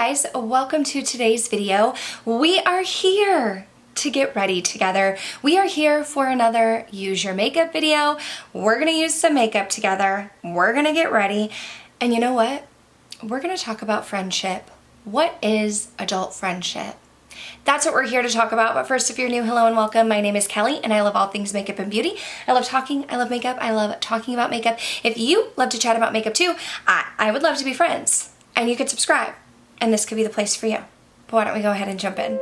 guys, welcome to today's video. We are here to get ready together. We are here for another use your makeup video. We're gonna use some makeup together. We're gonna get ready. And you know what? We're gonna talk about friendship. What is adult friendship? That's what we're here to talk about. But first, if you're new, hello and welcome. My name is Kelly and I love all things makeup and beauty. I love talking, I love makeup, I love talking about makeup. If you love to chat about makeup too, I would love to be friends. And you could subscribe and this could be the place for you. But why don't we go ahead and jump in?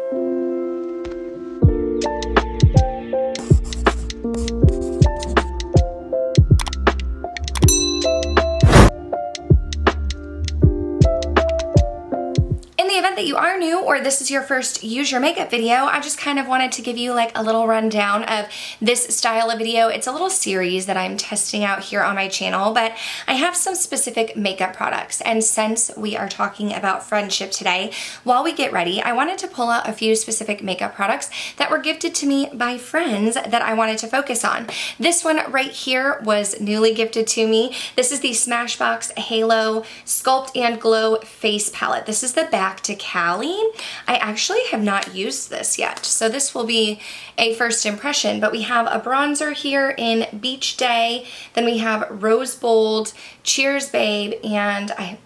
That you are new or this is your first use your makeup video, I just kind of wanted to give you like a little rundown of this style of video. It's a little series that I'm testing out here on my channel, but I have some specific makeup products, and since we are talking about friendship today, while we get ready, I wanted to pull out a few specific makeup products that were gifted to me by friends that I wanted to focus on. This one right here was newly gifted to me. This is the Smashbox Halo Sculpt and Glow Face Palette. This is the Back to Cali. I actually have not used this yet, so this will be a first impression, but we have a bronzer here in Beach Day, then we have Rose Bold, Cheers Babe, and I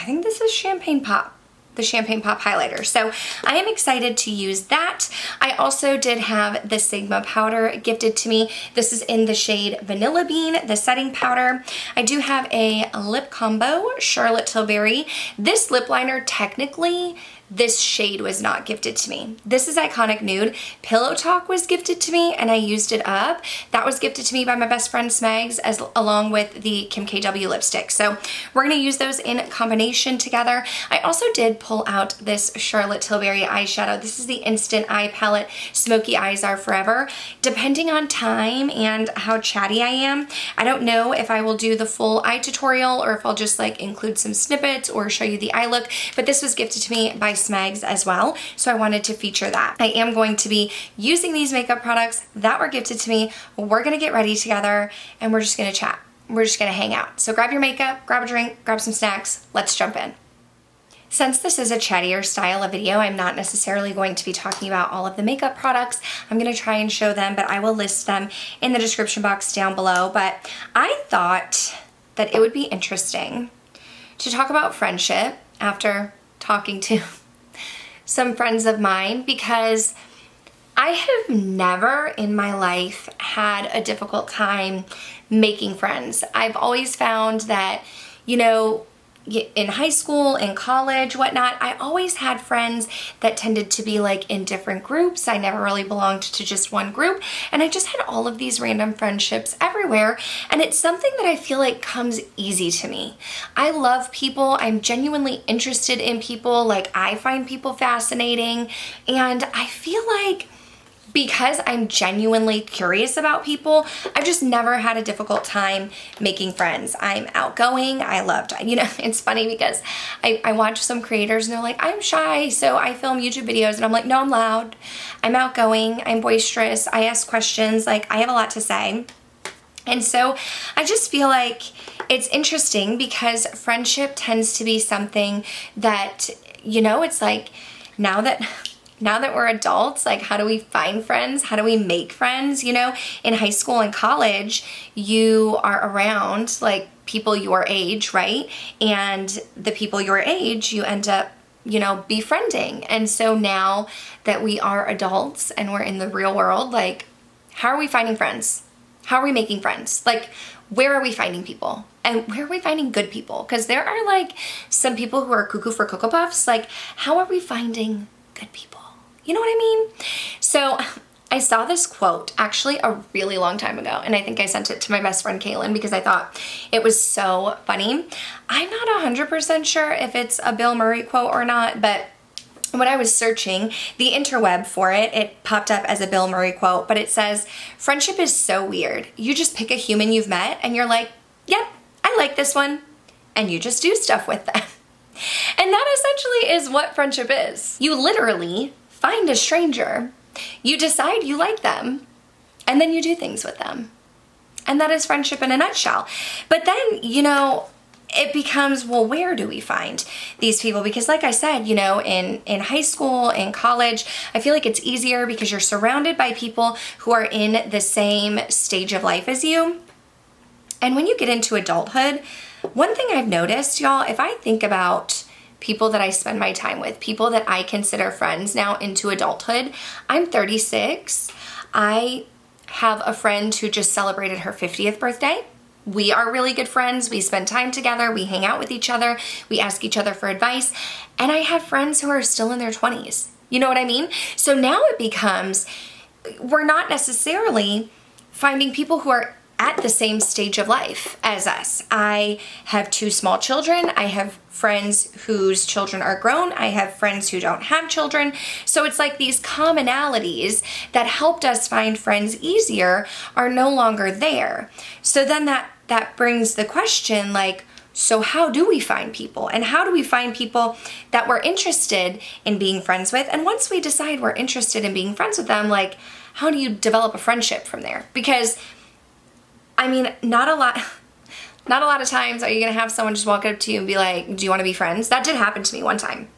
think this is Champagne Pop. The Champagne Pop highlighter. So I am excited to use that. I also did have the Sigma powder gifted to me. This is in the shade Vanilla Bean, the setting powder. I do have a lip combo, Charlotte Tilbury. This lip liner, technically, this shade was not gifted to me. This is Iconic Nude. Pillow Talk was gifted to me and I used it up. That was gifted to me by my best friend Smags along with the Kim KW lipstick. So we're gonna use those in combination together. I also did pull out this Charlotte Tilbury eyeshadow. This is the Instant Eye Palette. Smokey Eyes Are Forever. Depending on time and how chatty I am, I don't know if I will do the full eye tutorial or if I'll just like include some snippets or show you the eye look, but this was gifted to me by Smags as well, so I wanted to feature that. I am going to be using these makeup products that were gifted to me. We're gonna get ready together and we're just gonna chat. We're just gonna hang out. So grab your makeup, grab a drink, grab some snacks, let's jump in. Since this is a chattier style of video, I'm not necessarily going to be talking about all of the makeup products. I'm gonna try and show them, but I will list them in the description box down below. But I thought that it would be interesting to talk about friendship after talking to some friends of mine, because I have never in my life had a difficult time making friends. I've always found that, you know, in high school, in college, whatnot, I always had friends that tended to be like in different groups. I never really belonged to just one group, and I just had all of these random friendships everywhere, and it's something that I feel like comes easy to me. I love people. I'm genuinely interested in people. Like, I find people fascinating, and I feel like because I'm genuinely curious about people, I've just never had a difficult time making friends. I'm outgoing. I loved, you know, it's funny because I watch some creators and they're like, I'm shy, so I film YouTube videos, and I'm like, no, I'm loud. I'm outgoing. I'm boisterous. I ask questions. Like, I have a lot to say. And so I just feel like it's interesting because friendship tends to be something that, you know, it's like now that we're adults, like, how do we find friends? How do we make friends? You know, in high school and college, you are around like people your age, right? And the people your age, you end up, you know, befriending. And so now that we are adults and we're in the real world, like, how are we finding friends? How are we making friends? Like, where are we finding people? And where are we finding good people? Because there are like some people who are cuckoo for Cocoa Puffs. Like, how are we finding good people? You know what I mean? So I saw this quote actually a really long time ago, and I think I sent it to my best friend Kaylin because I thought it was so funny. I'm not 100% sure if it's a Bill Murray quote or not, but when I was searching the interweb for it, it popped up as a Bill Murray quote, but it says, friendship is so weird. You just pick a human you've met and you're like, yep, I like this one. And you just do stuff with them. And that essentially is what friendship is. You literally find a stranger, you decide you like them, and then you do things with them. And that is friendship in a nutshell. But then, you know, it becomes, well, where do we find these people? Because like I said, you know, in high school, in college, I feel like it's easier because you're surrounded by people who are in the same stage of life as you. And when you get into adulthood, one thing I've noticed, y'all, if I think about people that I spend my time with, people that I consider friends now into adulthood, I'm 36. I have a friend who just celebrated her 50th birthday. We are really good friends. We spend time together. We hang out with each other. We ask each other for advice. And I have friends who are still in their 20s. You know what I mean? So now it becomes, we're not necessarily finding people who are at the same stage of life as us. I have 2 small children. I have friends whose children are grown. I have friends who don't have children. So it's like these commonalities that helped us find friends easier are no longer there. So then that brings the question, like, so how do we find people? And how do we find people that we're interested in being friends with? And once we decide we're interested in being friends with them, like, how do you develop a friendship from there? Because I mean, not a lot of times are you gonna have someone just walk up to you and be like, do you wanna be friends? That did happen to me one time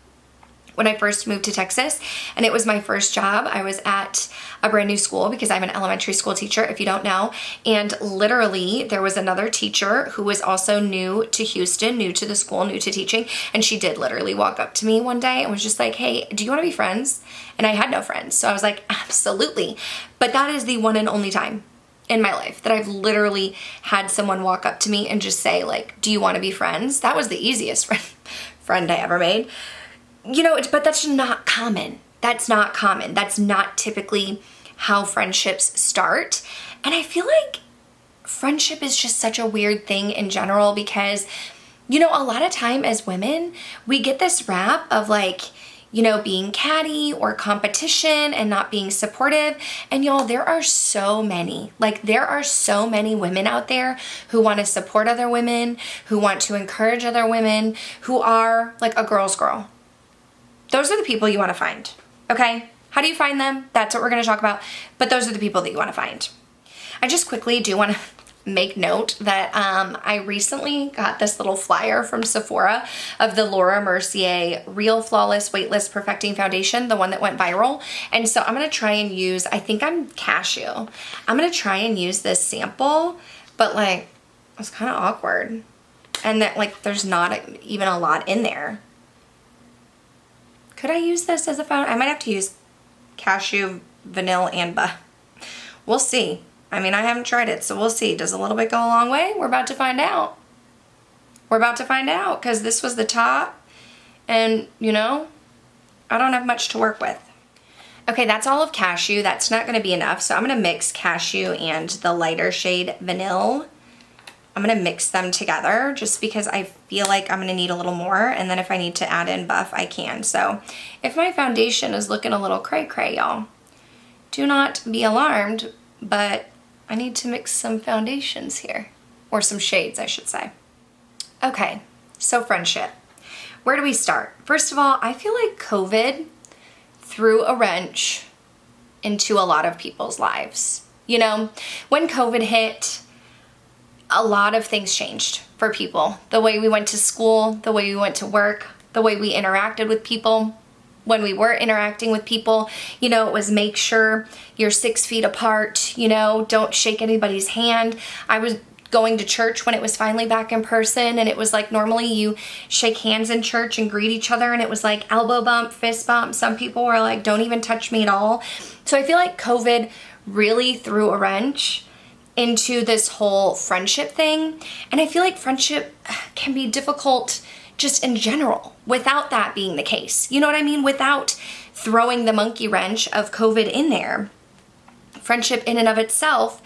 when I first moved to Texas, and it was my first job. I was at a brand new school because I'm an elementary school teacher, if you don't know, and literally there was another teacher who was also new to Houston, new to the school, new to teaching, and she did literally walk up to me one day and was just like, hey, do you wanna be friends? And I had no friends, so I was like, absolutely. But that is the one and only time in my life that I've literally had someone walk up to me and just say, like, do you want to be friends? That was the easiest friend I ever made. You know, but that's not common. That's not common. That's not typically how friendships start. And I feel like friendship is just such a weird thing in general because, you know, a lot of time as women, we get this rap of like, you know, being catty or competition and not being supportive. And y'all, there are so many women out there who want to support other women, who want to encourage other women, who are like a girl's girl. Those are the people you want to find, okay? How do you find them? That's what we're going to talk about. But those are the people that you want to find. I just quickly do want to make note that I recently got this little flyer from Sephora of the Laura Mercier Real Flawless Weightless Perfecting Foundation, the one that went viral. And so I'm going to try and use, I think I'm cashew. I'm going to try and use this sample, but like, it's kind of awkward. And that like, there's not even a lot in there. Could I use this as a foundation? I might have to use cashew, vanilla, and we'll see. I mean, I haven't tried it, so we'll see. Does a little bit go a long way? We're about to find out. We're about to find out because this was the top and, you know, I don't have much to work with. Okay, that's all of cashew. That's not going to be enough, so I'm going to mix cashew and the lighter shade vanilla. I'm going to mix them together just because I feel like I'm going to need a little more, and then if I need to add in buff, I can. So if my foundation is looking a little cray-cray, y'all, do not be alarmed, but I need to mix some foundations here, or some shades, I should say. Okay, so friendship. Where do we start? First of all, I feel like COVID threw a wrench into a lot of people's lives. You know, when COVID hit, a lot of things changed for people. The way we went to school, the way we went to work, the way we interacted with people. When we were interacting with people, you know, it was make sure you're 6 feet apart, you know, don't shake anybody's hand. I was going to church when it was finally back in person, and it was like normally you shake hands in church and greet each other, and it was like elbow bump, fist bump. Some people were like, don't even touch me at all. So I feel like COVID really threw a wrench into this whole friendship thing. And I feel like friendship can be difficult just in general without that being the case. You know what I mean? Without throwing the monkey wrench of COVID in there. Friendship in and of itself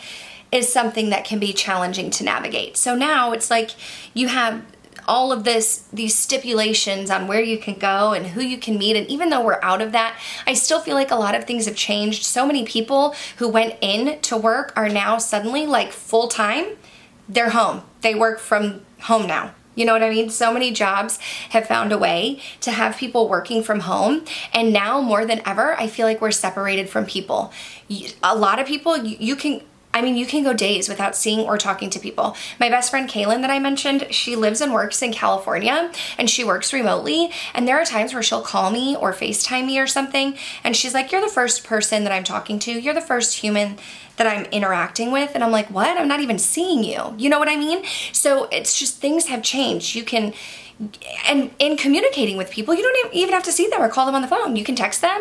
is something that can be challenging to navigate. So now it's like you have all of these stipulations on where you can go and who you can meet. And even though we're out of that, I still feel like a lot of things have changed. So many people who went in to work are now suddenly like full time. They're home. They work from home now. You know what I mean? So many jobs have found a way to have people working from home. And now more than ever, I feel like we're separated from people. A lot of people, you can I mean, you can go days without seeing or talking to people. My best friend Kaylin that I mentioned, she lives and works in California and she works remotely. And there are times where she'll call me or FaceTime me or something. And she's like, you're the first person that I'm talking to. You're the first human that I'm interacting with. And I'm like, what? I'm not even seeing you. You know what I mean? So it's just things have changed. You can, and in communicating with people, you don't even have to see them or call them on the phone. You can text them,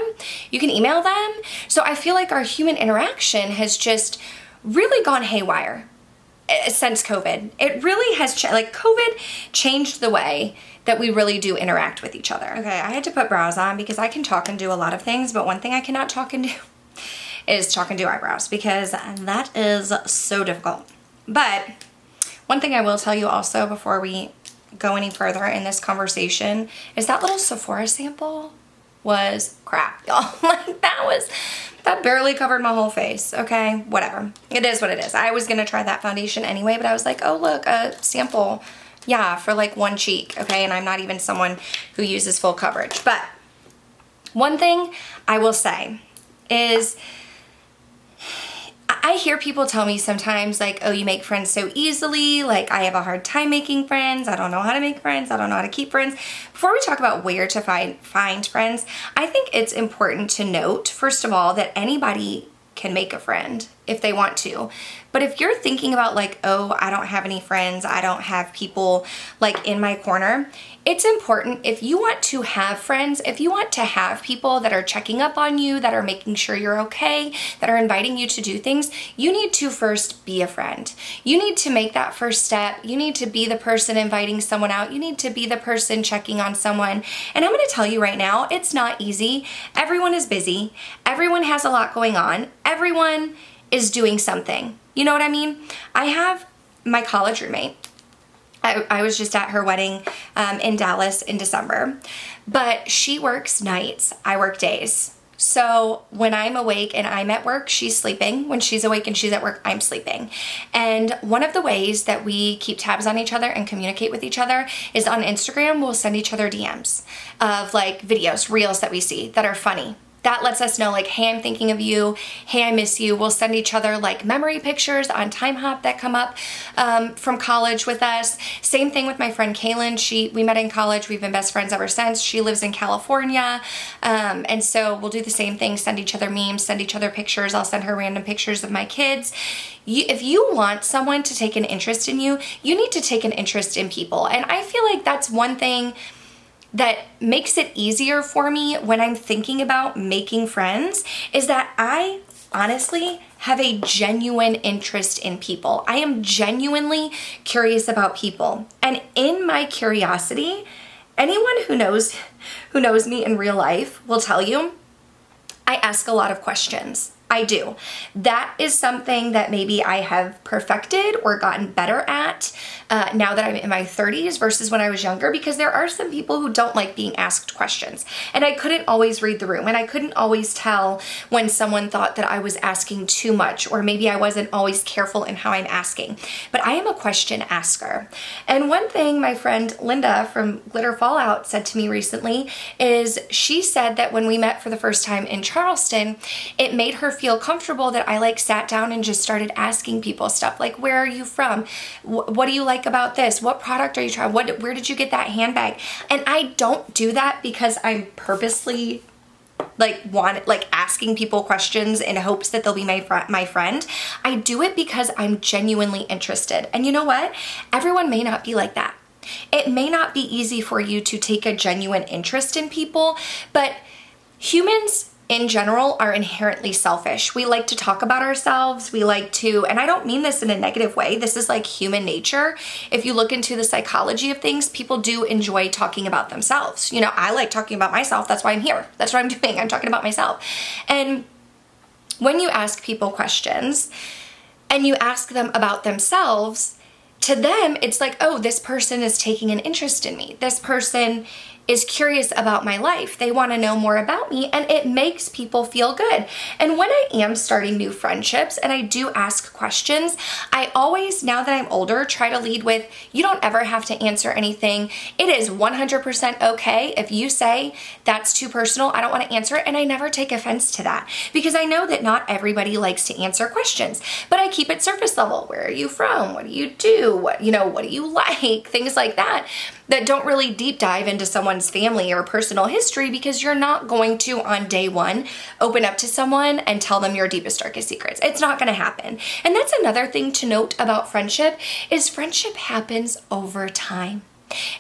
you can email them. So I feel like our human interaction has just really gone haywire since COVID. It really has, like COVID changed the way that we really do interact with each other. Okay, I had to put brows on because I can talk and do a lot of things, but one thing I cannot talk and do is talk and do eyebrows because that is so difficult. But one thing I will tell you also before we go any further in this conversation is that little Sephora sample was crap, y'all. Like that barely covered my whole face. Okay, whatever. It is what it is. I was gonna try that foundation anyway, but I was like, oh look, a sample, yeah, for like one cheek, okay? And I'm not even someone who uses full coverage. But one thing I will say is I hear people tell me sometimes like, oh, you make friends so easily. Like, I have a hard time making friends. I don't know how to make friends. I don't know how to keep friends. Before we talk about where to find friends, I think it's important to note, first of all, that anybody can make a friend if they want to. But if you're thinking about like, oh, I don't have any friends, I don't have people like in my corner, it's important if you want to have friends, if you want to have people that are checking up on you, that are making sure you're okay, that are inviting you to do things, you need to first be a friend. You need to make that first step. You need to be the person inviting someone out. You need to be the person checking on someone. And I'm going to tell you right now, it's not easy. Everyone is busy. Everyone has a lot going on. Everyone is doing something. You know what I mean? I have my college roommate. I was just at her wedding in Dallas in December, but she works nights. I work days. So when I'm awake and I'm at work, she's sleeping. When she's awake and she's at work, I'm sleeping. And one of the ways that we keep tabs on each other and communicate with each other is on Instagram. We'll send each other DMs of like videos, reels that we see that are funny. That lets us know like, hey, I'm thinking of you. Hey, I miss you. We'll send each other like memory pictures on Time Hop that come up from college with us. Same thing with my friend Kaylin. We met in college. We've been best friends ever since. She lives in California. And so we'll do the same thing, send each other memes, send each other pictures. I'll send her random pictures of my kids. If you want someone to take an interest in you, you need to take an interest in people. And I feel like that's one thing that makes it easier for me when I'm thinking about making friends is that I honestly have a genuine interest in people. I am genuinely curious about people. And in my curiosity, anyone who knows me in real life will tell you, I ask a lot of questions. I do. That is something that maybe I have perfected or gotten better at now that I'm in my 30s versus when I was younger, because there are some people who don't like being asked questions. And I couldn't always read the room, and I couldn't always tell when someone thought that I was asking too much, or maybe I wasn't always careful in how I'm asking. But I am a question asker. And one thing my friend Linda from Glitter Fallout said to me recently is she said that when we met for the first time in Charleston, it made her feel comfortable that I like sat down and just started asking people stuff like, where are you from? What do you like about this? What product are you trying? Where did you get that handbag? And I don't do that because I'm purposely asking people questions in hopes that they'll be my friend. I do it because I'm genuinely interested. And you know what? Everyone may not be like that. It may not be easy for you to take a genuine interest in people, but humans in general are inherently selfish. We like to talk about ourselves. We like to, and I don't mean this in a negative way. This is like human nature. If you look into the psychology of things, people do enjoy talking about themselves. You know, I like talking about myself. That's why I'm here. That's what I'm doing. I'm talking about myself. And when you ask people questions and you ask them about themselves, to them, it's like, oh, this person is taking an interest in me. This person is curious about my life. They want to know more about me, and it makes people feel good. And when I am starting new friendships and I do ask questions, I always, now that I'm older, try to lead with, you don't ever have to answer anything. It is 100% okay if you say that's too personal, I don't want to answer it, and I never take offense to that because I know that not everybody likes to answer questions, but I keep it surface level. Where are you from? What do you do? What do you like? Things like that don't really deep dive into someone's family or personal history, because you're not going to on day one open up to someone and tell them your deepest, darkest secrets. It's not going to happen. And that's another thing to note about friendship is friendship happens over time.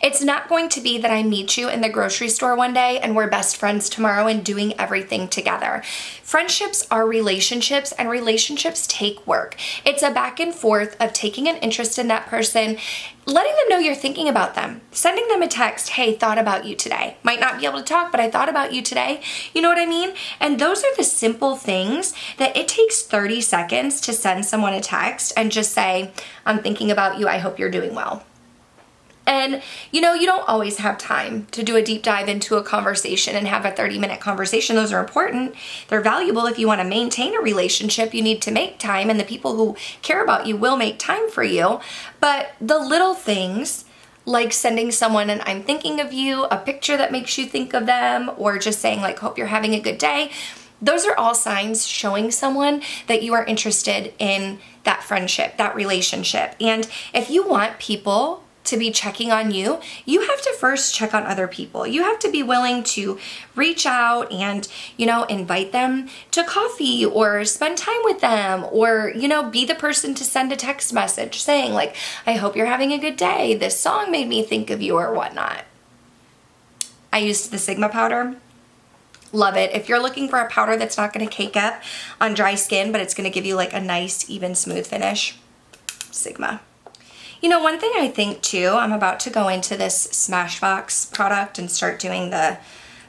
It's not going to be that I meet you in the grocery store one day and we're best friends tomorrow and doing everything together. Friendships are relationships, and relationships take work. It's a back and forth of taking an interest in that person, letting them know you're thinking about them, sending them a text, hey, thought about you today. Might not be able to talk, but I thought about you today. You know what I mean? And those are the simple things that it takes 30 seconds to send someone a text and just say, I'm thinking about you. I hope you're doing well. And you don't always have time to do a deep dive into a conversation and have a 30-minute conversation. Those are important. They're valuable. If you want to maintain a relationship, you need to make time, and the people who care about you will make time for you. But the little things, like sending someone an I'm thinking of you, a picture that makes you think of them, or just saying like, hope you're having a good day, those are all signs showing someone that you are interested in that friendship, that relationship. And if you want people to be checking on you, you have to first check on other people. You have to be willing to reach out and, invite them to coffee or spend time with them, or, be the person to send a text message saying like, I hope you're having a good day. This song made me think of you, or whatnot. I used the Sigma powder. Love it. If you're looking for a powder that's not going to cake up on dry skin, but it's going to give you like a nice, even, smooth finish, Sigma. One thing I think too, I'm about to go into this Smashbox product and start doing the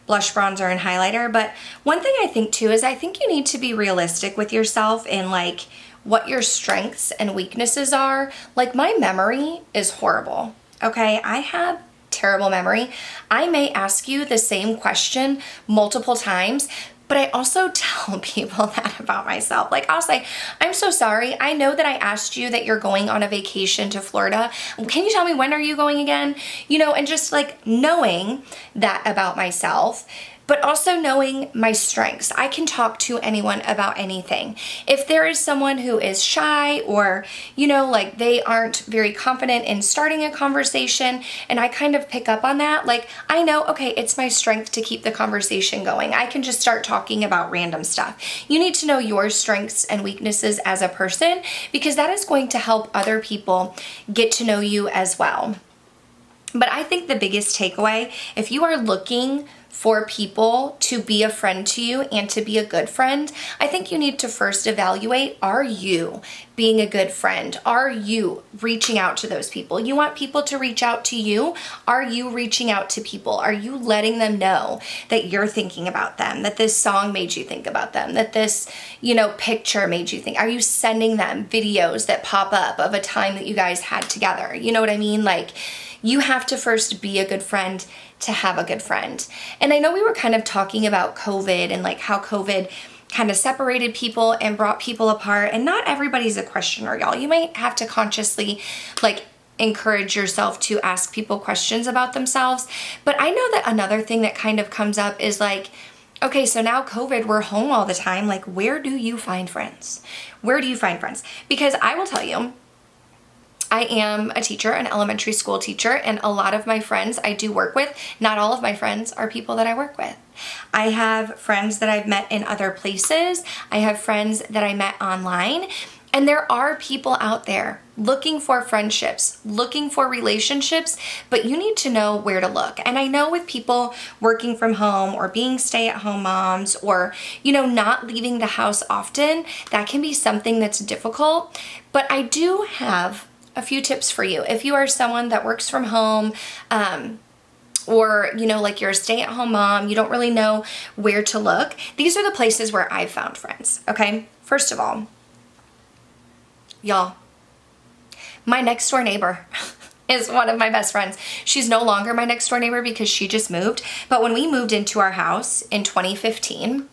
blush, bronzer, and highlighter, but one thing I think too is I think you need to be realistic with yourself in like what your strengths and weaknesses are. Like, my memory is horrible, okay? I have terrible memory. I may ask you the same question multiple times, but I also tell people that about myself. Like, I'll say, I'm so sorry. I know that I asked you that you're going on a vacation to Florida. Can you tell me, when are you going again? And just like knowing that about myself, but also knowing my strengths. I can talk to anyone about anything. If there is someone who is shy, or, like they aren't very confident in starting a conversation, and I kind of pick up on that, like I know, okay, it's my strength to keep the conversation going. I can just start talking about random stuff. You need to know your strengths and weaknesses as a person, because that is going to help other people get to know you as well. But I think the biggest takeaway, if you are looking for people to be a friend to you and to be a good friend, I think you need to first evaluate, are you being a good friend? Are you reaching out to those people? You want people to reach out to you. Are you reaching out to people? Are you letting them know that you're thinking about them, that this song made you think about them, that this, picture made you think? Are you sending them videos that pop up of a time that you guys had together? You know what I mean? Like, you have to first be a good friend to have a good friend. And I know we were kind of talking about COVID and like how COVID kind of separated people and brought people apart, and not everybody's a questioner, y'all. You might have to consciously like encourage yourself to ask people questions about themselves. But I know that another thing that kind of comes up is like, okay, so now COVID, we're home all the time. Like, where do you find friends? Where do you find friends? Because I will tell you, I am a teacher, an elementary school teacher, and a lot of my friends I do work with, not all of my friends are people that I work with. I have friends that I've met in other places. I have friends that I met online. And there are people out there looking for friendships, looking for relationships, but you need to know where to look. And I know with people working from home or being stay-at-home moms, or, not leaving the house often, that can be something that's difficult. But I do have a few tips for you. If you are someone that works from home, or, like you're a stay-at-home mom, you don't really know where to look, these are the places where I've found friends, okay? First of all, y'all, my next door neighbor is one of my best friends. She's no longer my next door neighbor because she just moved. But when we moved into our house in 2015,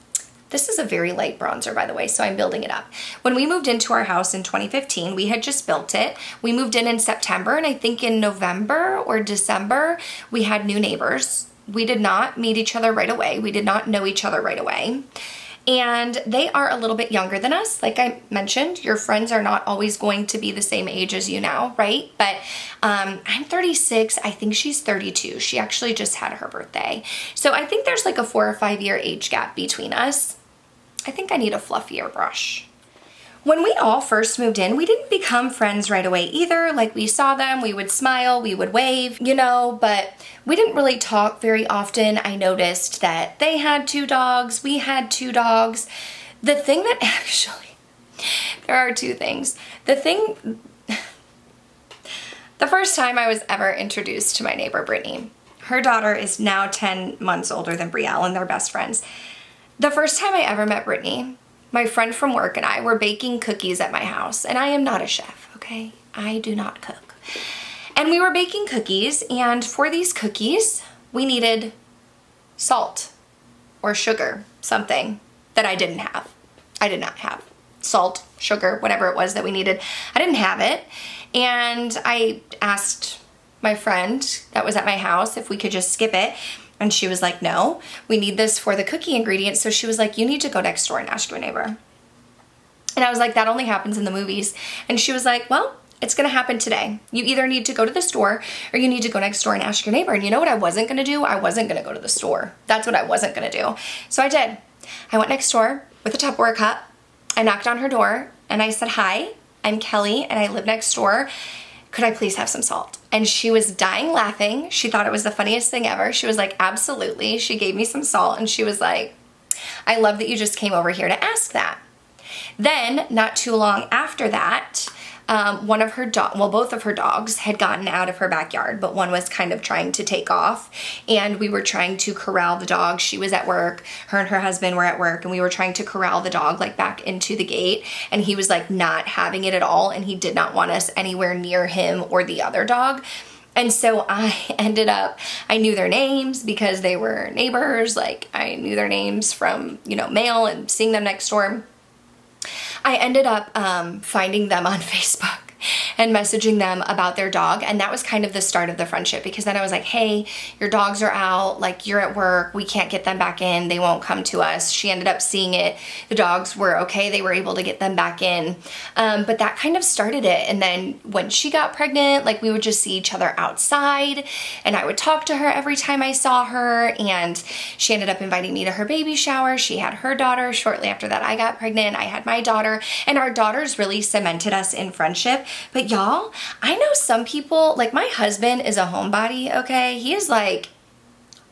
this is a very light bronzer, by the way, so I'm building it up. When we moved into our house in 2015, we had just built it. We moved in September, and I think in November or December, we had new neighbors. We did not meet each other right away. We did not know each other right away. And they are a little bit younger than us. Like I mentioned, your friends are not always going to be the same age as you now, right? But I'm 36. I think she's 32. She actually just had her birthday. So I think there's like a 4 or 5 year age gap between us. I think I need a fluffier brush. When we all first moved in, we didn't become friends right away either. Like we saw them, we would smile, we would wave, you know, but we didn't really talk very often. I noticed that they had 2 dogs, we had 2 dogs. The thing that actually, there are 2 things. The first time I was ever introduced to my neighbor, Brittany. Her daughter is now 10 months older than Brielle, and they're best friends. The first time I ever met Brittany, my friend from work and I were baking cookies at my house, and I am not a chef, okay? I do not cook. And we were baking cookies, and for these cookies, we needed salt or sugar, something that I didn't have. I did not have salt, sugar, whatever it was that we needed. I didn't have it, and I asked my friend that was at my house if we could just skip it. And she was like, no, we need this for the cookie ingredients. So she was like, you need to go next door and ask your neighbor. And I was like, that only happens in the movies. And she was like, well, it's gonna happen today. You either need to go to the store or you need to go next door and ask your neighbor. And you know what I wasn't gonna do? I wasn't gonna go to the store. That's what I wasn't gonna do. So I did. I went next door with a Tupperware cup. I knocked on her door and I said, hi, I'm Kelly and I live next door. Could I please have some salt? And she was dying laughing. She thought it was the funniest thing ever. She was like, absolutely. She gave me some salt and she was like, I love that you just came over here to ask that. Then, not too long after that, one of her both of her dogs had gotten out of her backyard, but one was kind of trying to take off, and we were trying to corral the dog. She was at work, her and her husband were at work, and we were trying to corral the dog like back into the gate, and he was like not having it at all, and he did not want us anywhere near him or the other dog. And so I knew their names because they were neighbors. Like I knew their names from, you know, mail and seeing them next door. I ended up finding them on Facebook and messaging them about their dog, and that was kind of the start of the friendship, because then I was like, hey, your dogs are out, like you're at work, we can't get them back in, they won't come to us. She ended up seeing it, the dogs were okay, they were able to get them back in, but that kind of started it. And then when she got pregnant, like we would just see each other outside, and I would talk to her every time I saw her, and she ended up inviting me to her baby shower. She had her daughter shortly after that. I got pregnant, I had my daughter, and our daughters really cemented us in friendship. But y'all, I know some people, like my husband is a homebody, okay? He is like,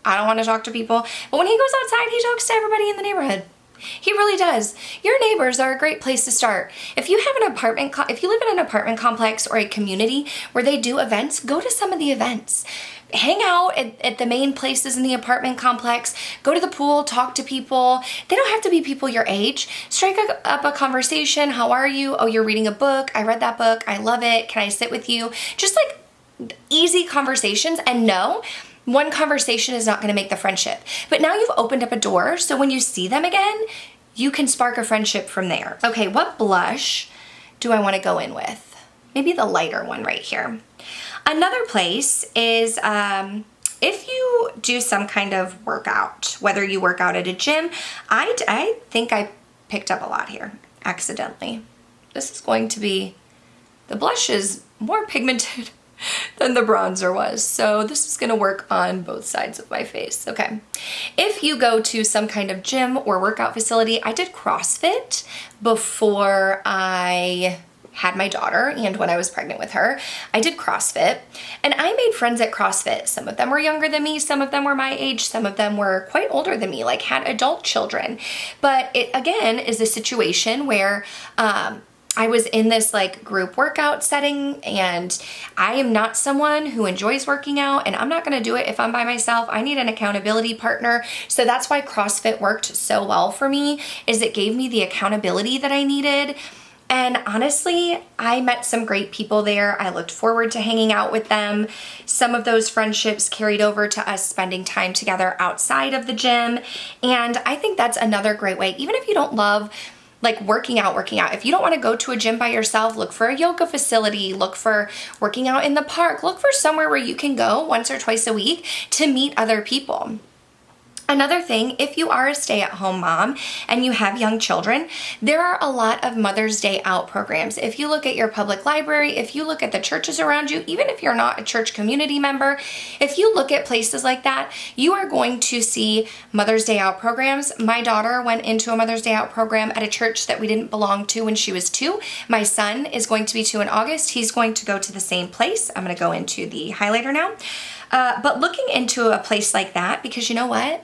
I don't want to talk to people. But when he goes outside, he talks to everybody in the neighborhood. He really does. Your neighbors are a great place to start. If you have an apartment, if you live in an apartment complex or a community where they do events, go to some of the events. Hang out at the main places in the apartment complex. Go to the pool, talk to people. They don't have to be people your age. Strike up a conversation. How are you? Oh, you're reading a book. I read that book. I love it. Can I sit with you? Just like easy conversations. And no, one conversation is not going to make the friendship. But now you've opened up a door, so when you see them again, you can spark a friendship from there. Okay, what blush do I want to go in with? Maybe the lighter one right here. Another place is if you do some kind of workout, whether you work out at a gym. I think I picked up a lot here accidentally. This is going to be, the blush is more pigmented than the bronzer was, so this is going to work on both sides of my face. Okay, if you go to some kind of gym or workout facility, I did CrossFit before I had my daughter, and when I was pregnant with her, I did CrossFit, and I made friends at CrossFit. Some of them were younger than me, some of them were my age, some of them were quite older than me, like had adult children. But it again is a situation where I was in this like group workout setting, and I am not someone who enjoys working out, and I'm not gonna do it if I'm by myself. I need an accountability partner. So that's why CrossFit worked so well for me, is it gave me the accountability that I needed. And honestly, I met some great people there. I looked forward to hanging out with them. Some of those friendships carried over to us spending time together outside of the gym. And I think that's another great way, even if you don't love like working out. If you don't want to go to a gym by yourself, look for a yoga facility, look for working out in the park, look for somewhere where you can go once or twice a week to meet other people. Another thing, if you are a stay-at-home mom and you have young children, there are a lot of Mother's Day out programs. If you look at your public library, if you look at the churches around you, even if you're not a church community member, if you look at places like that, you are going to see Mother's Day out programs. My daughter went into a Mother's Day out program at a church that we didn't belong to when she was 2. My son is going to be 2 in August. He's going to go to the same place. I'm going to go into the highlighter now. But looking into a place like that, because you know what?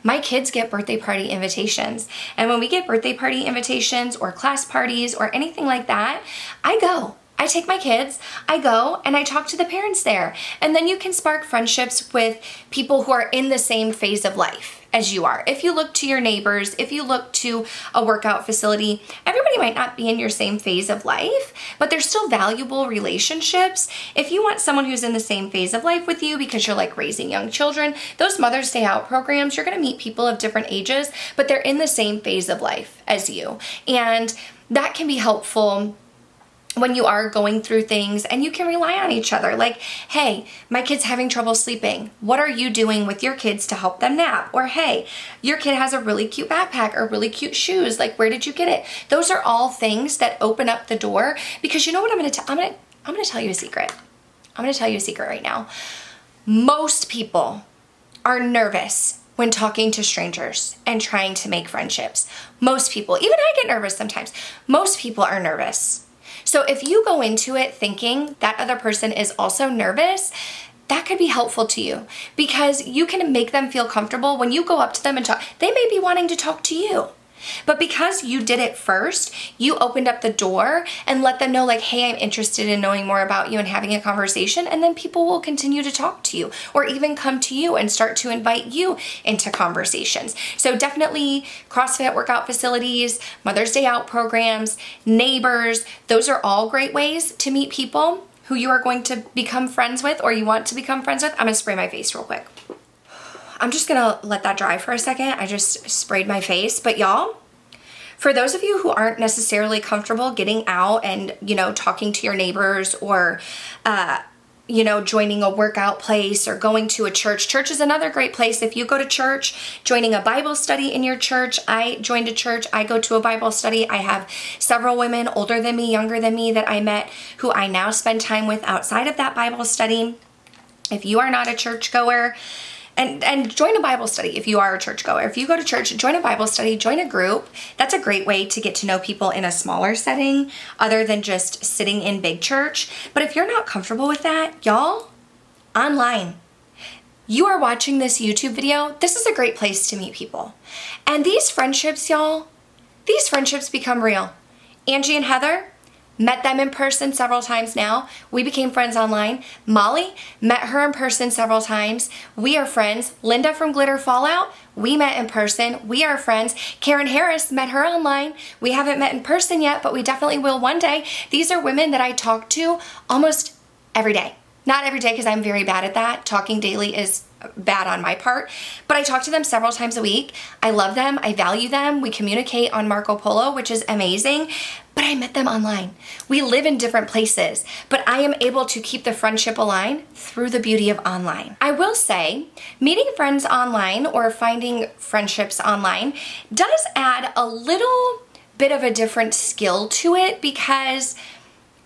My kids get birthday party invitations. And when we get birthday party invitations or class parties or anything like that, I go. I take my kids, I go, and I talk to the parents there. And then you can spark friendships with people who are in the same phase of life as you are. If you look to your neighbors, if you look to a workout facility, everybody might not be in your same phase of life, but they're still valuable relationships. If you want someone who's in the same phase of life with you because you're like raising young children, those Mother's Day out programs, you're gonna meet people of different ages, but they're in the same phase of life as you. And that can be helpful when you are going through things and you can rely on each other. Like, hey, my kid's having trouble sleeping. What are you doing with your kids to help them nap? Or hey, your kid has a really cute backpack or really cute shoes. Like, where did you get it? Those are all things that open up the door, because you know what I'm going to tell you a secret. I'm going to tell you a secret right now. Most people are nervous when talking to strangers and trying to make friendships. Most people, even I get nervous sometimes. Most people are nervous. So if you go into it thinking that other person is also nervous, that could be helpful to you, because you can make them feel comfortable when you go up to them and talk. They may be wanting to talk to you, but because you did it first, you opened up the door and let them know, like, hey, I'm interested in knowing more about you and having a conversation. And then people will continue to talk to you or even come to you and start to invite you into conversations. So definitely CrossFit workout facilities, Mother's Day out programs, neighbors, those are all great ways to meet people who you are going to become friends with or you want to become friends with. I'm gonna spray my face real quick. I'm just gonna let that dry for a second. I just sprayed my face. But y'all, for those of you who aren't necessarily comfortable getting out and, you know, talking to your neighbors or, you know, joining a workout place or going to a church. Church is another great place. If you go to church, joining a Bible study in your church. I joined a church. I go to a Bible study. I have several women older than me, younger than me that I met who I now spend time with outside of that Bible study. If you are not a churchgoer, and join a Bible study if you are a churchgoer. If you go to church, join a Bible study, join a group. That's a great way to get to know people in a smaller setting other than just sitting in big church. But if you're not comfortable with that, y'all, online. You are watching this YouTube video, this is a great place to meet people. And these friendships, y'all, these friendships become real. Angie and Heather, met them in person several times now. We became friends online. Molly, met her in person several times. We are friends. Linda from Glitter Fallout, we met in person. We are friends. Karen Harris, met her online. We haven't met in person yet, but we definitely will one day. These are women that I talk to almost every day. Not every day, because I'm very bad at that. Talking daily is bad on my part, but I talk to them several times a week. I love them. I value them. We communicate on Marco Polo, which is amazing, but I met them online. We live in different places, but I am able to keep the friendship alive through the beauty of online. I will say, meeting friends online or finding friendships online does add a little bit of a different skill to it, because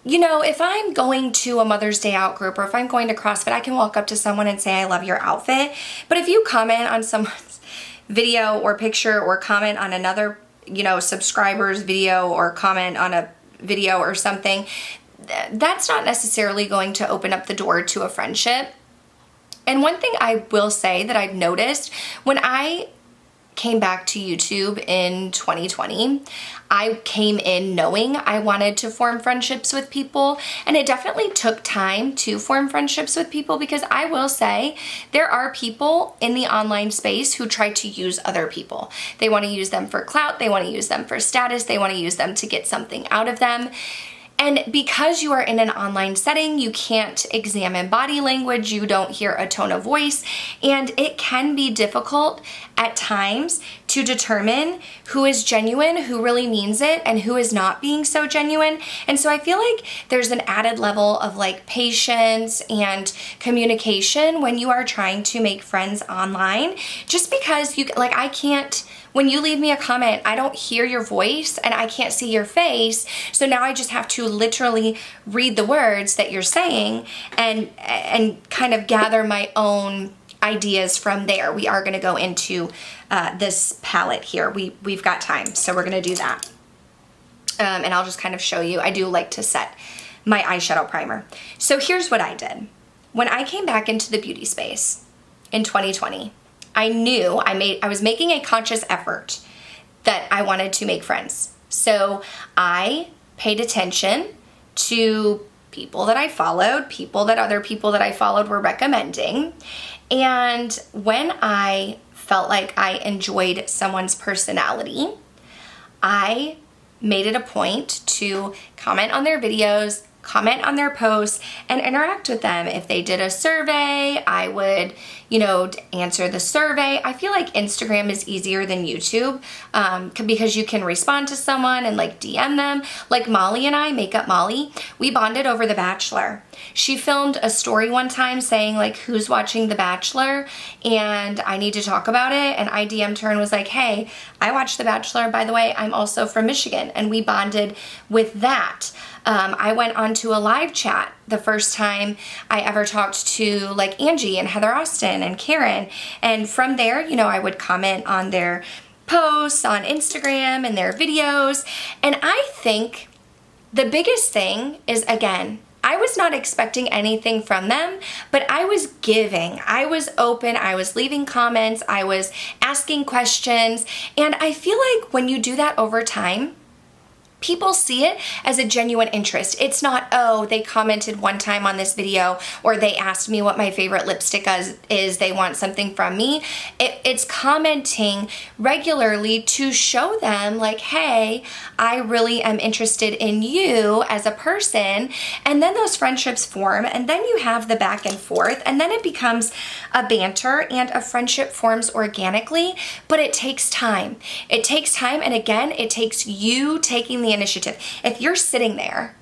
you know, if I'm going to a Mother's Day out group or if I'm going to CrossFit, I can walk up to someone and say, I love your outfit. But if you comment on someone's video or picture or comment on another, you know, subscriber's video or comment on a video or something, that's not necessarily going to open up the door to a friendship. And one thing I will say that I've noticed when I came back to YouTube in 2020, I came in knowing I wanted to form friendships with people, and it definitely took time to form friendships with people, because I will say there are people in the online space who try to use other people. They want to use them for clout, they want to use them for status, they want to use them to get something out of them. And because you are in an online setting, you can't examine body language, you don't hear a tone of voice, and it can be difficult at times to determine who is genuine, who really means it, and who is not being so genuine. And so I feel like there's an added level of like patience and communication when you are trying to make friends online, just because you, like, I can't, when you leave me a comment, I don't hear your voice and I can't see your face. So now I just have to literally read the words that you're saying and kind of gather my own ideas from there. We are gonna go into this palette here. We've got time, so we're gonna do that. And I'll just kind of show you. I do like to set my eyeshadow primer. So here's what I did. When I came back into the beauty space in 2020, I knew I was making a conscious effort that I wanted to make friends. So I paid attention to people that I followed, people that other people that I followed were recommending. And when I felt like I enjoyed someone's personality, I made it a point to comment on their videos, comment on their posts, and interact with them. If they did a survey, I would, answer the survey. I feel like Instagram is easier than YouTube because you can respond to someone and like DM them. Like Molly and I, Makeup Molly, we bonded over The Bachelor. She filmed a story one time saying like, who's watching The Bachelor and I need to talk about it. And I DM'd her and was like, hey, I watched The Bachelor, by the way, I'm also from Michigan. And we bonded with that. I went onto a live chat the first time I ever talked to like Angie and Heather Austin and Karen. And from there, I would comment on their posts on Instagram and their videos. And I think the biggest thing is, again, I was not expecting anything from them, but I was giving. I was open. I was leaving comments. I was asking questions. And I feel like when you do that over time, people see it as a genuine interest. It's not, oh, they commented one time on this video or they asked me what my favorite lipstick is, they want something from me. It's commenting regularly to show them like, hey, I really am interested in you as a person. And then those friendships form, and then you have the back and forth, and then it becomes a banter and a friendship forms organically, but it takes time. It takes time, and again, it takes you taking the initiative. If you're sitting there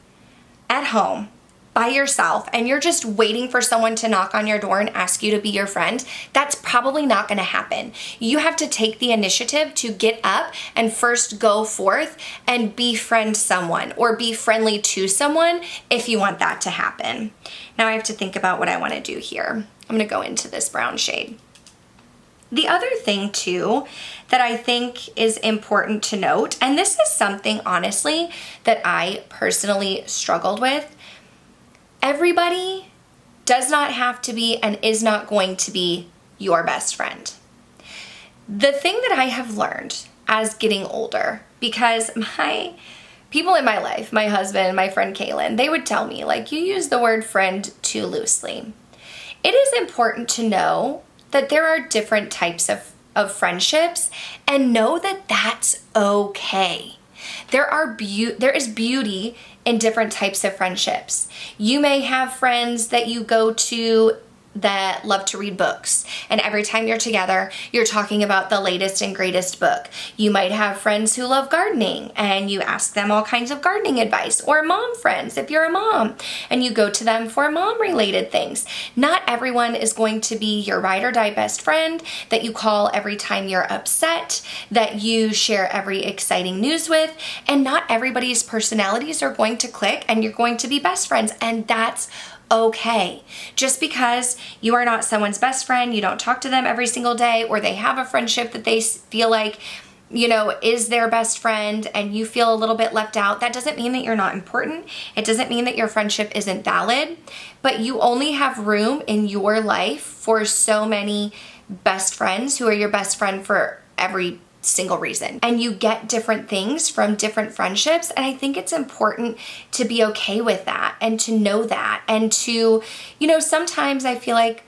at home by yourself and you're just waiting for someone to knock on your door and ask you to be your friend, that's probably not going to happen. You have to take the initiative to get up and first go forth and befriend someone or be friendly to someone if you want that to happen. Now I have to think about what I want to do here. I'm going to go into this brown shade. The other thing too that I think is important to note, and this is something honestly that I personally struggled with, everybody does not have to be and is not going to be your best friend. The thing that I have learned as getting older, because my people in my life, my husband, my friend Kaylin, they would tell me like, you use the word friend too loosely. It is important to know that there are different types of friendships, and know that that's okay. There is beauty in different types of friendships. You may have friends that you go to that love to read books, and every time you're together, you're talking about the latest and greatest book. You might have friends who love gardening, and you ask them all kinds of gardening advice, or mom friends if you're a mom, and you go to them for mom-related things. Not everyone is going to be your ride or die best friend that you call every time you're upset, that you share every exciting news with, and not everybody's personalities are going to click and you're going to be best friends, and that's okay. Just because you are not someone's best friend, you don't talk to them every single day, or they have a friendship that they feel like, is their best friend and you feel a little bit left out, that doesn't mean that you're not important. It doesn't mean that your friendship isn't valid, but you only have room in your life for so many best friends who are your best friend every single reason. And you get different things from different friendships. And I think it's important to be okay with that and to know that. And to, you know, sometimes I feel like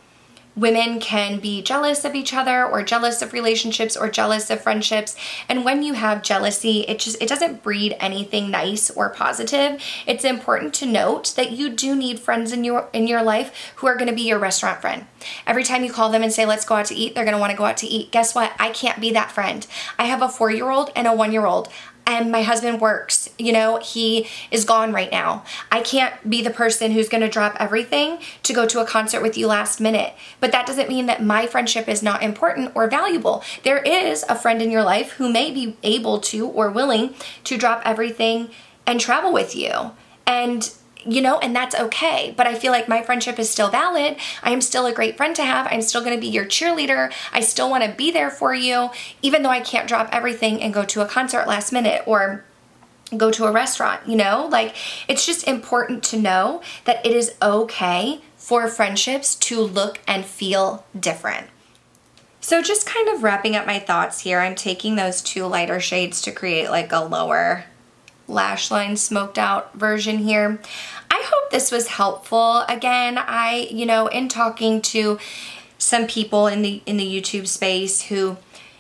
women can be jealous of each other or jealous of relationships or jealous of friendships. And when you have jealousy, it doesn't breed anything nice or positive. It's important to note that you do need friends in your life who are going to be your restaurant friend. Every time you call them and say, let's go out to eat, they're going to want to go out to eat. Guess what? I can't be that friend. I have a 4-year-old and a 1-year-old. And my husband works, you know, he is gone right now. I can't be the person who's going to drop everything to go to a concert with you last minute. But that doesn't mean that my friendship is not important or valuable. There is a friend in your life who may be able to or willing to drop everything and travel with you. And you know, and that's okay. But I feel like my friendship is still valid. I am still a great friend to have. I'm still going to be your cheerleader. I still want to be there for you, even though I can't drop everything and go to a concert last minute or go to a restaurant, you know? Like, it's just important to know that it is okay for friendships to look and feel different. So just kind of wrapping up my thoughts here, I'm taking those 2 lighter shades to create like a lower lash line smoked out version here. I hope this was helpful. Again, you know, in talking to some people in the YouTube space who,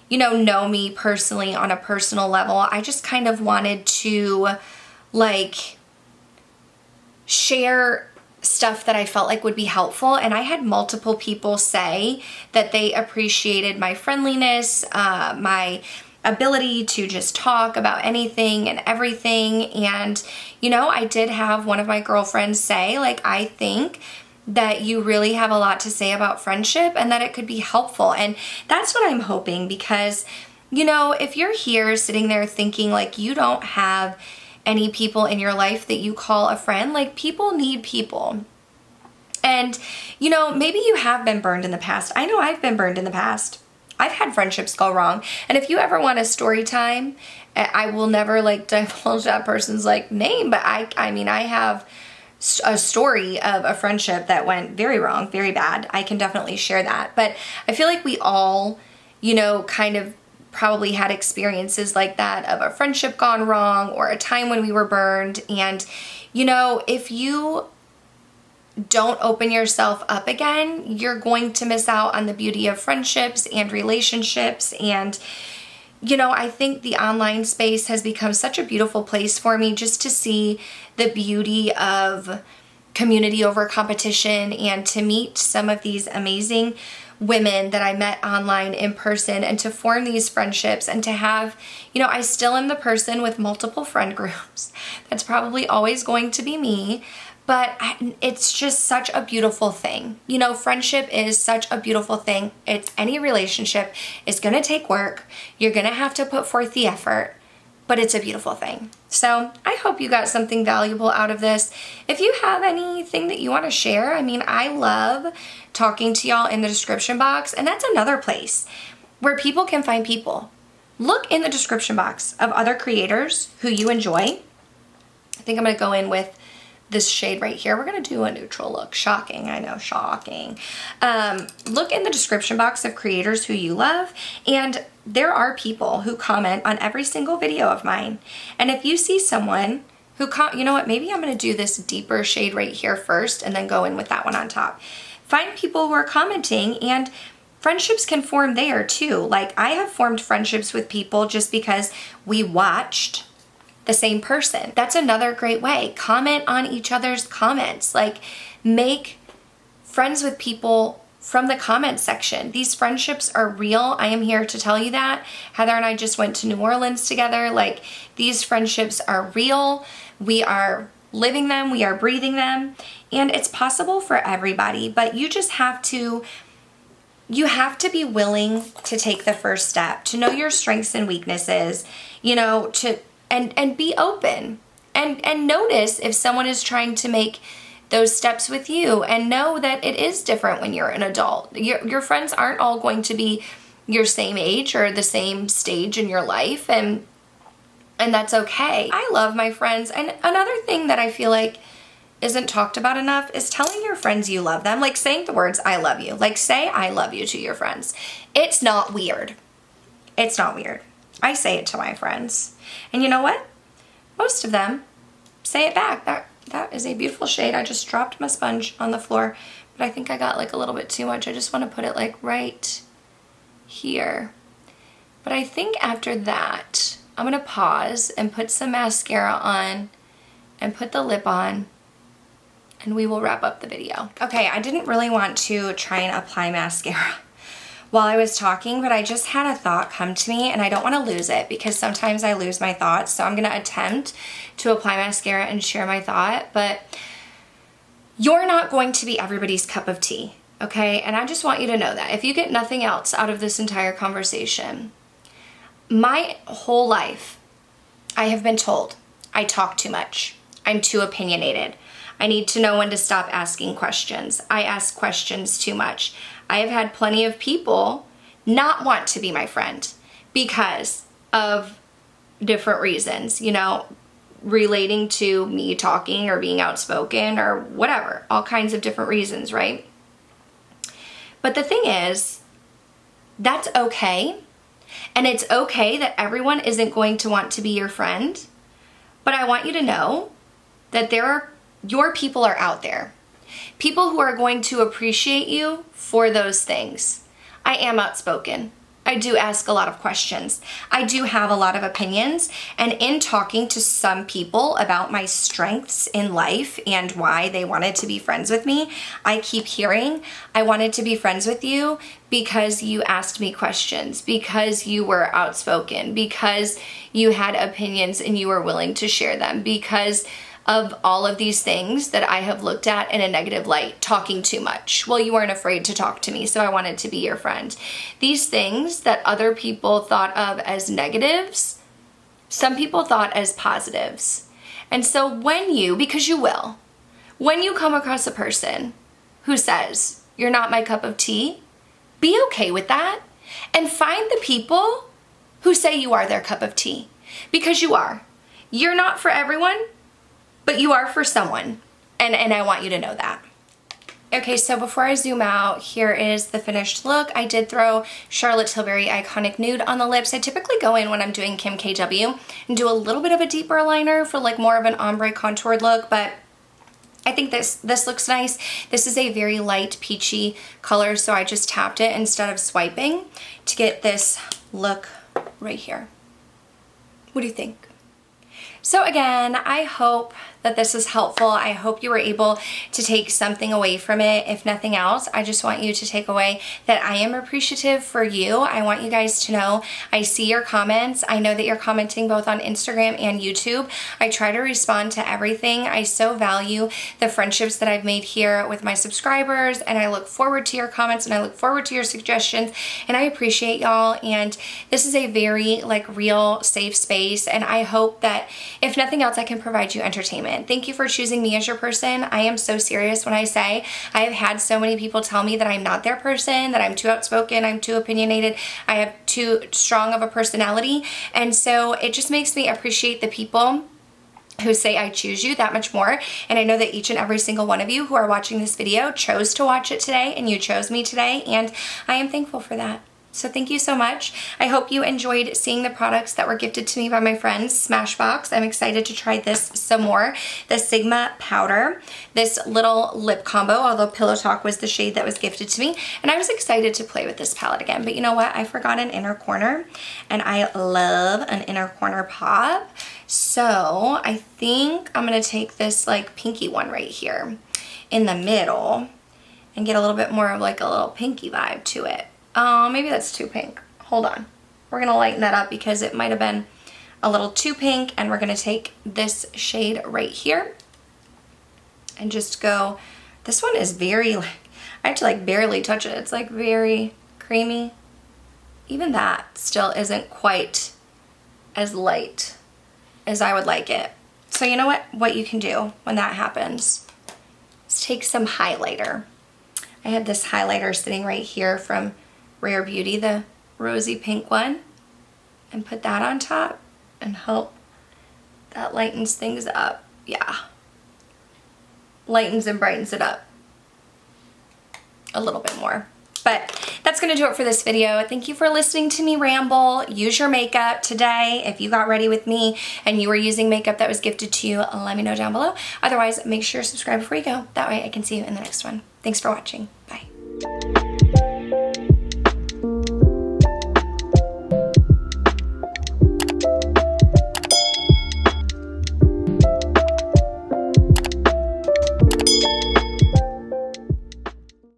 you know me personally on a personal level, I just kind of wanted to like share stuff that I felt like would be helpful. And I had multiple people say that they appreciated my friendliness, my ability to just talk about anything and everything. And, you know, I did have one of my girlfriends say, like, I think that you really have a lot to say about friendship and that it could be helpful. And that's what I'm hoping, because, you know, if you're here sitting there thinking like you don't have any people in your life that you call a friend, like, people need people. And, you know, maybe you have been burned in the past. I know I've been burned in the past. I've had friendships go wrong. And if you ever want a story time, I will never like divulge that person's like name, but I mean, I have a story of a friendship that went very wrong, very bad. I can definitely share that. But I feel like we all, you know, kind of probably had experiences like that of a friendship gone wrong or a time when we were burned. And, you know, if you don't open yourself up again, you're going to miss out on the beauty of friendships and relationships. And, you know, I think the online space has become such a beautiful place for me just to see the beauty of community over competition and to meet some of these amazing women that I met online in person and to form these friendships and to have, you know, I still am the person with multiple friend groups. That's probably always going to be me. But it's just such a beautiful thing. You know, friendship is such a beautiful thing. It's any relationship. It's going to take work. You're going to have to put forth the effort, but it's a beautiful thing. So I hope you got something valuable out of this. If you have anything that you want to share, I mean, I love talking to y'all in the description box, and that's another place where people can find people. Look in the description box of other creators who you enjoy. I think I'm going to go in with this shade right here. We're going to do a neutral look. Shocking. I know, shocking. Look in the description box of creators who you love, and there are people who comment on every single video of mine. And if you see someone who, you know what, maybe I'm going to do this deeper shade right here first and then go in with that one on top. Find people who are commenting, and friendships can form there too. Like, I have formed friendships with people just because we watched the same person. That's another great way. Comment on each other's comments. Like, make friends with people from the comment section. These friendships are real. I am here to tell you that. Heather and I just went to New Orleans together. Like, these friendships are real. We are living them. We are breathing them. And it's possible for everybody, but you just have to be willing to take the first step, to know your strengths and weaknesses, you know, and be open and notice if someone is trying to make those steps with you, and know that it is different when you're an adult. Your friends aren't all going to be your same age or the same stage in your life, and that's okay. I love my friends. And another thing that I feel like isn't talked about enough is telling your friends you love them. Like saying the words, I love you. Like, say I love you to your friends. It's not weird. It's not weird. I say it to my friends. And you know what? Most of them say it back. That is a beautiful shade. I just dropped my sponge on the floor, but I think I got like a little bit too much. I just want to put it like right here. But I think after that, I'm gonna pause and put some mascara on and put the lip on, and we will wrap up the video. Okay, I didn't really want to try and apply mascara while I was talking, but I just had a thought come to me and I don't want to lose it because sometimes I lose my thoughts. So I'm going to attempt to apply mascara and share my thought, but you're not going to be everybody's cup of tea, okay? And I just want you to know that. If you get nothing else out of this entire conversation, my whole life, I have been told I talk too much. I'm too opinionated. I need to know when to stop asking questions. I ask questions too much. I have had plenty of people not want to be my friend because of different reasons, you know, relating to me talking or being outspoken or whatever, all kinds of different reasons, right? But the thing is, that's okay. And it's okay that everyone isn't going to want to be your friend. But I want you to know that your people are out there. People who are going to appreciate you for those things. I am outspoken. I do ask a lot of questions. I do have a lot of opinions. And in talking to some people about my strengths in life and why they wanted to be friends with me, I keep hearing, I wanted to be friends with you because you asked me questions, because you were outspoken, because you had opinions and you were willing to share them, because of all of these things that I have looked at in a negative light, talking too much. Well, you weren't afraid to talk to me, so I wanted to be your friend. These things that other people thought of as negatives, some people thought as positives. And so when you, because you will, when you come across a person who says, you're not my cup of tea, be okay with that and find the people who say you are their cup of tea, because you are. You're not for everyone, but you are for someone, and I want you to know that. Okay, so before I zoom out, here is the finished look. I did throw Charlotte Tilbury Iconic Nude on the lips. I typically go in when I'm doing Kim KW and do a little bit of a deeper liner for like more of an ombre contoured look, but I think this looks nice. This is a very light peachy color, so I just tapped it instead of swiping to get this look right here. What do you think? So again, I hope that this is helpful. I hope you were able to take something away from it. If nothing else, I just want you to take away that I am appreciative for you. I want you guys to know I see your comments. I know that you're commenting both on Instagram and YouTube. I try to respond to everything. I so value the friendships that I've made here with my subscribers, and I look forward to your comments and I look forward to your suggestions, and I appreciate y'all. And this is a very like real safe space, and I hope that if nothing else, I can provide you entertainment. Thank you for choosing me as your person. I am so serious when I say I have had so many people tell me that I'm not their person, that I'm too outspoken, I'm too opinionated, I have too strong of a personality. And so it just makes me appreciate the people who say I choose you that much more. And I know that each and every single one of you who are watching this video chose to watch it today, and you chose me today, and I am thankful for that. So thank you so much. I hope you enjoyed seeing the products that were gifted to me by my friends, Smashbox. I'm excited to try this some more. The Sigma powder, this little lip combo, although Pillow Talk was the shade that was gifted to me. And I was excited to play with this palette again. But you know what? I forgot an inner corner, and I love an inner corner pop. So I think I'm gonna take this like pinky one right here in the middle and get a little bit more of like a little pinky vibe to it. Maybe that's too pink. Hold on. We're gonna lighten that up because it might have been a little too pink, and we're gonna take this shade right here and just go. This one is very, I have to like barely touch it. It's like very creamy. Even that still isn't quite as light as I would like it. So you know what you can do when that happens is take some highlighter. I have this highlighter sitting right here from Rare Beauty, the rosy pink one, and put that on top and help. That lightens things up. Yeah. Lightens and brightens it up a little bit more. But that's gonna do it for this video. Thank you for listening to me ramble. Use your makeup today. If you got ready with me and you were using makeup that was gifted to you, let me know down below. Otherwise, make sure to subscribe before you go. That way I can see you in the next one. Thanks for watching. Bye.